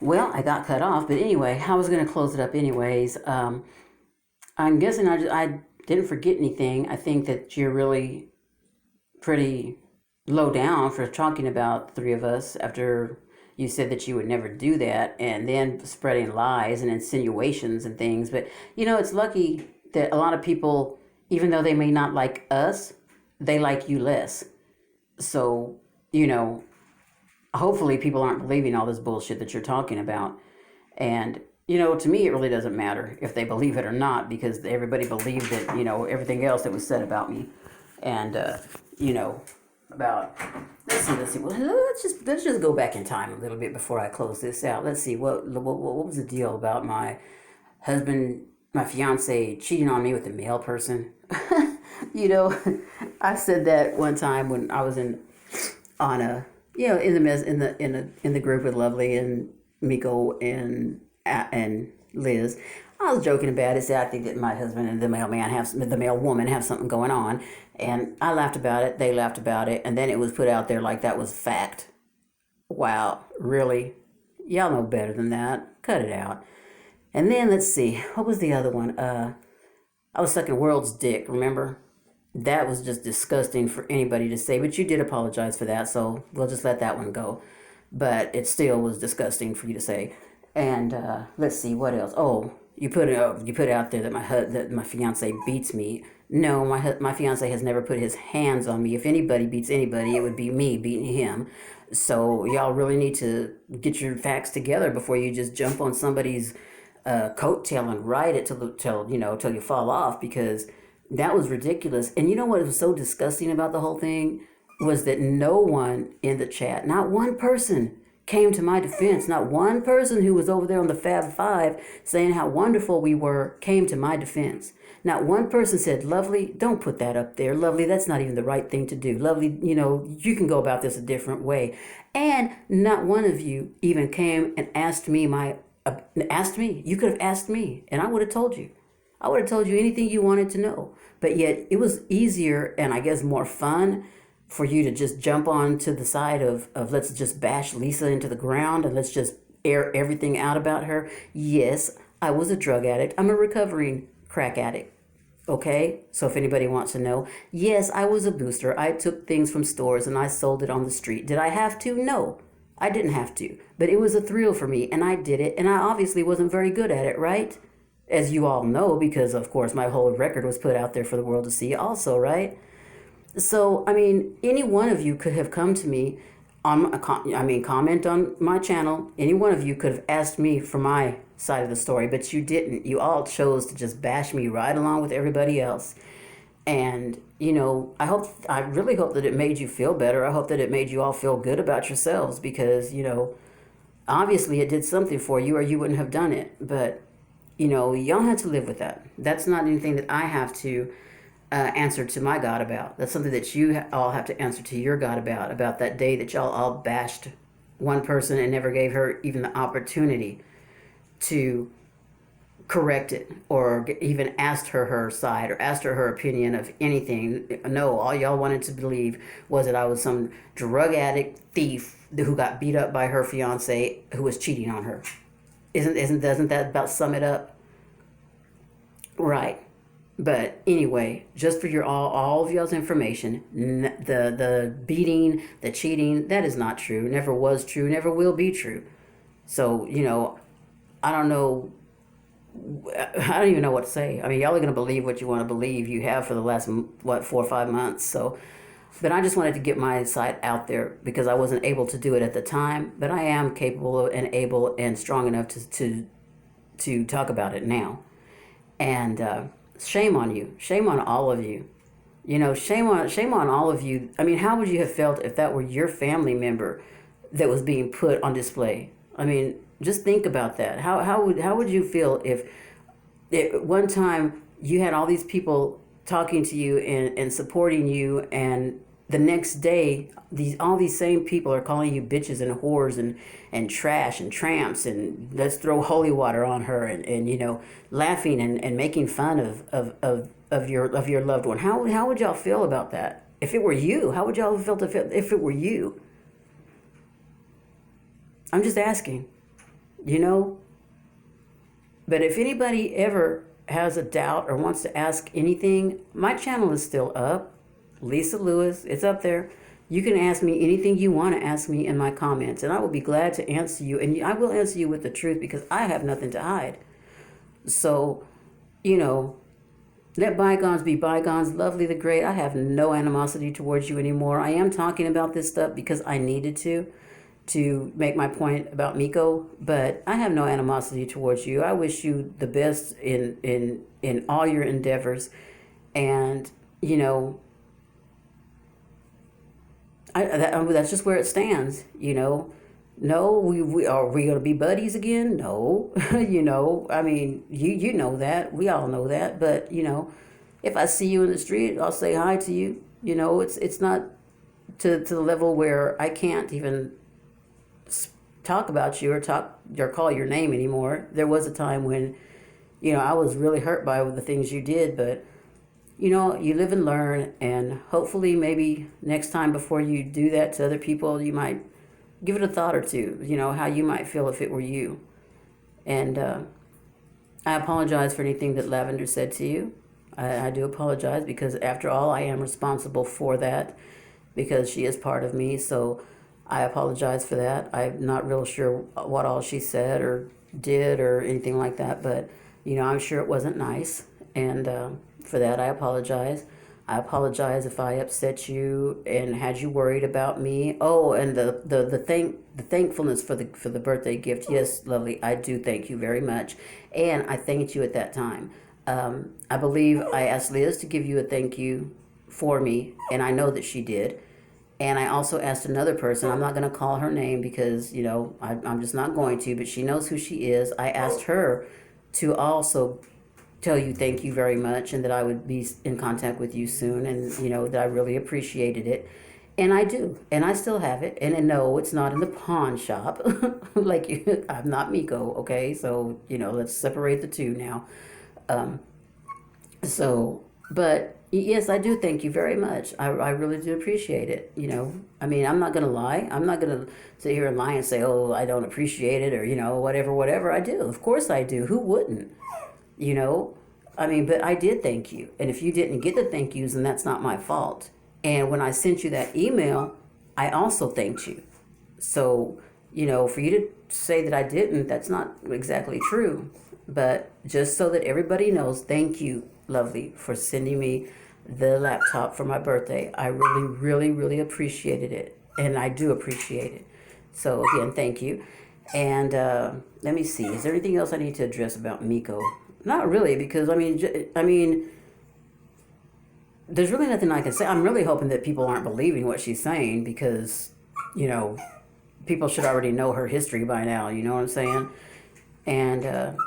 Well, I got cut off, but anyway, I was going to close it up anyways. I'm guessing I didn't forget anything. I think that you're really pretty low down for talking about the three of us after you said that you would never do that and then spreading lies and insinuations and things. But, it's lucky that a lot of people, even though they may not like us, they like you less. So, you know, hopefully people aren't believing all this bullshit that you're talking about. And, to me, it really doesn't matter if they believe it or not because everybody believed that, everything else that was said about me. And, you know, about, let's see, well, let's just go back in time a little bit before I close this out. Let's see, what was the deal about my husband, my fiance cheating on me with a male person? you know, I said that one time when I was on a, in the in the group with Lovely and Miko and Liz. I was joking about it. Said I think that my husband and the male woman have something going on, and I laughed about it. They laughed about it, and then it was put out there like that was fact. Wow, really? Y'all know better than that. Cut it out. And then let's see, what was the other one? I was sucking world's dick. Remember? That was just disgusting for anybody to say, but you did apologize for that, so we'll just let that one go. But it still was disgusting for you to say. And let's see, what else? Oh, you put it out there that my fiance beats me. No, my fiance has never put his hands on me. If anybody beats anybody, it would be me beating him. So y'all really need to get your facts together before you just jump on somebody's coattail and ride it till you fall off, because that was ridiculous. And you know what was so disgusting about the whole thing was that no one in the chat, not one person, came to my defense. Not one person who was over there on the Fab Five saying how wonderful we were came to my defense. Not one person said, Lovely, don't put that up there. Lovely, that's not even the right thing to do. Lovely, you can go about this a different way. And not one of you even came and asked me You could have asked me, and I would have told you. I would have told you anything you wanted to know. But yet it was easier and I guess more fun for you to just jump on to the side of let's just bash Lisa into the ground and let's just air everything out about her. Yes, I was a drug addict. I'm a recovering crack addict. Okay? So if anybody wants to know, yes, I was a booster. I took things from stores and I sold it on the street. Did I have to? No, I didn't have to. But it was a thrill for me and I did it, and I obviously wasn't very good at it, right? As you all know, because of course my whole record was put out there for the world to see also, right? So, I mean, any one of you could have come to me comment on my channel. Any one of you could have asked me for my side of the story, but you didn't. You all chose to just bash me right along with everybody else. And, I really hope that it made you feel better. I hope that it made you all feel good about yourselves because, obviously it did something for you or you wouldn't have done it. But, y'all had to live with that. That's not anything that I have to answer to my God about. That's something that you all have to answer to your God about that day that y'all all bashed one person and never gave her even the opportunity to correct it or even asked her side or asked her opinion of anything. No, all y'all wanted to believe was that I was some drug addict thief who got beat up by her fiance who was cheating on her. Doesn't that about sum it up? Right. But anyway, just for all of y'all's information, the beating, the cheating, that is not true. Never was true. Never will be true. So I don't know. I don't even know what to say. I mean, y'all are gonna believe what you want to believe. You have for the last 4 or 5 months. So, but I just wanted to get my side out there because I wasn't able to do it at the time. But I am capable and able and strong enough to talk about it now. And shame on you. Shame on all of you. Shame on all of you. I mean, how would you have felt if that were your family member that was being put on display? I mean, just think about that. How would you feel if at one time you had all these people talking to you and supporting you, and the next day all these same people are calling you bitches and whores and trash and tramps and let's throw holy water on her and laughing and making fun of your loved one. How would y'all feel about that? If it were you, how would y'all feel if it were you? I'm just asking. you know. But if anybody ever has a doubt or wants to ask anything, my channel is still up. Lisa Lewis, it's up there. You can ask me anything you want to ask me in my comments, and I will be glad to answer you. And I will answer you with the truth because I have nothing to hide. So, you know, let bygones be bygones. Lovely the Great, I have no animosity towards you anymore. I am talking about this stuff because I needed to make my point about Miko, but I have no animosity towards you. I wish you the best in all your endeavors, and you know, that's just where it stands. You know, no, we are we gonna be buddies again? No, you know, I mean, you know that, we all know that, but you know, if I see you in the street, I'll say hi to you. You know, it's not to the level where I can't even talk about you or call your name anymore. There was a time when, you know, I was really hurt by the things you did, but you know, you live and learn, and hopefully maybe next time before you do that to other people, you might give it a thought or two, you know, how you might feel if it were you. And I apologize for anything that Lavender said to you. I do apologize because after all, I am responsible for that because she is part of me. So I apologize for that. I'm not real sure what all she said or did or anything like that, but you know, I'm sure it wasn't nice, and for that I apologize. I apologize if I upset you and had you worried about me. Oh, and the thankfulness for the birthday gift. Yes, lovely. I do thank you very much, and I thanked you at that time. I believe I asked Liz to give you a thank you for me, and I know that she did. And I also asked another person, I'm not going to call her name because, you know, I'm just not going to, but she knows who she is. I asked her to also tell you thank you very much and that I would be in contact with you soon, and, you know, that I really appreciated it. And I do. And I still have it. And no, it's not in the pawn shop. Like, I'm not Miko, okay? So, you know, let's separate the two now. So, but yes, I do thank you very much. I really do appreciate it. You know, I mean, I'm not going to lie. I'm not going to sit here and lie and say, oh, I don't appreciate it, or, you know, whatever. I do. Of course I do. Who wouldn't? You know, I mean, but I did thank you. And if you didn't get the thank yous, then that's not my fault. And when I sent you that email, I also thanked you. So, you know, for you to say that I didn't, that's not exactly true. But just so that everybody knows, thank you, lovely, for sending me the laptop for my birthday. I really appreciated it. And I do appreciate it. So again, thank you. And let me see, is there anything else I need to address about Miko? Not really, because I mean, there's really nothing I can say. I'm really hoping that people aren't believing what she's saying because, you know, people should already know her history by now. You know what I'm saying? And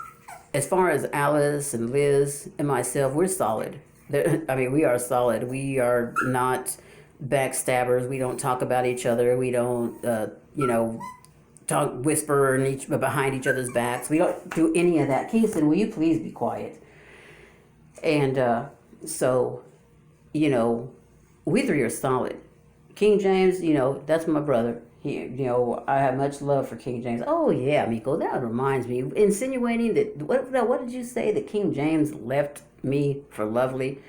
as far as Alice and Liz and myself, we're solid. I mean, we are solid. We are not backstabbers. We don't talk about each other. We don't, you know, whisper behind each other's backs. We don't do any of that. Keeson, will you please be quiet? And so, you know, we three are solid. King James, you know, that's my brother. You know, I have much love for King James. Oh yeah, Miko, that reminds me. Insinuating that what did you say, that King James left me for Lovely?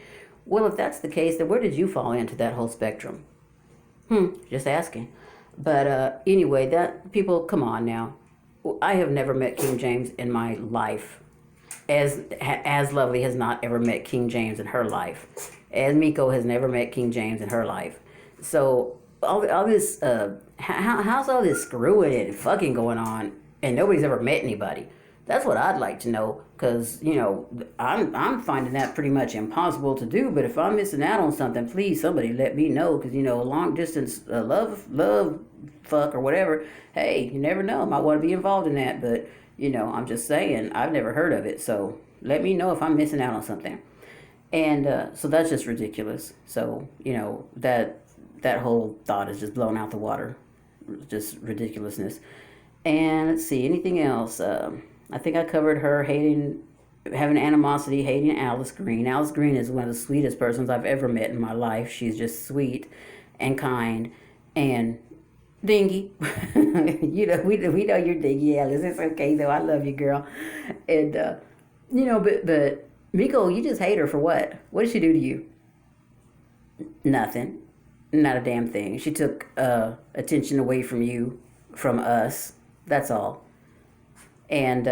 Well, if that's the case, then where did you fall into that whole spectrum? Just asking. But anyway, that people, come on now. I have never met King James in my life. As Lovely has not ever met King James in her life. As Miko has never met King James in her life. So all this, how's all this screwing and fucking going on, and nobody's ever met anybody? That's what I'd like to know, because, you know, I'm finding that pretty much impossible to do. But if I'm missing out on something, please somebody let me know, because, you know, long distance love fuck or whatever, hey, you never know, I might want to be involved in that. But, you know, I'm just saying, I've never heard of it, so let me know if I'm missing out on something. And so that's just ridiculous. So, you know, that whole thought is just blown out the water. Just ridiculousness. And let's see, anything else? I think I covered her having animosity, hating Alice Green. Alice Green is one of the sweetest persons I've ever met in my life. She's just sweet and kind. And Dingy. We know you're dingy, Alice. It's okay though. I love you, girl. And but Miko, you just hate her for what? What did she do to you? Nothing. Not a damn thing. She took attention away from you, from us. That's all. And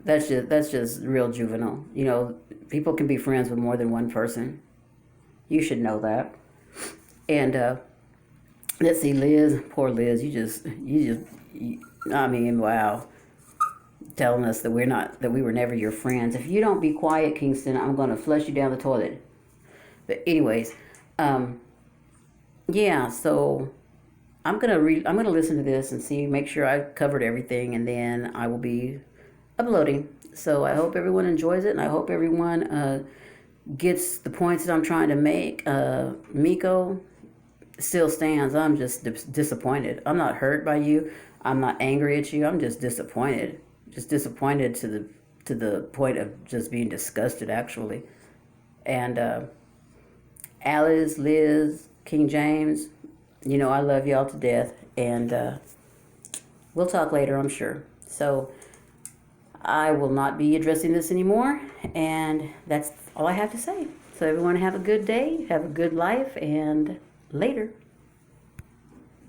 that's just real juvenile. People can be friends with more than one person. You should know that. And let's see, Liz. Poor Liz. I mean, wow. Telling us that we were never your friends. If you don't be quiet, Kingston, I'm gonna flush you down the toilet. But anyways, um, yeah. So I'm gonna listen to this and see, make sure I covered everything, and then I will be uploading. So I hope everyone enjoys it, and I hope everyone gets the points that I'm trying to make. Miko still stands. I'm just disappointed. I'm not hurt by you. I'm not angry at you. I'm just disappointed. Just disappointed to the point of just being disgusted, actually. And Alice, Liz, King James, I love y'all to death, and we'll talk later, I'm sure. So I will not be addressing this anymore, and that's all I have to say. So everyone have a good day, have a good life, and later.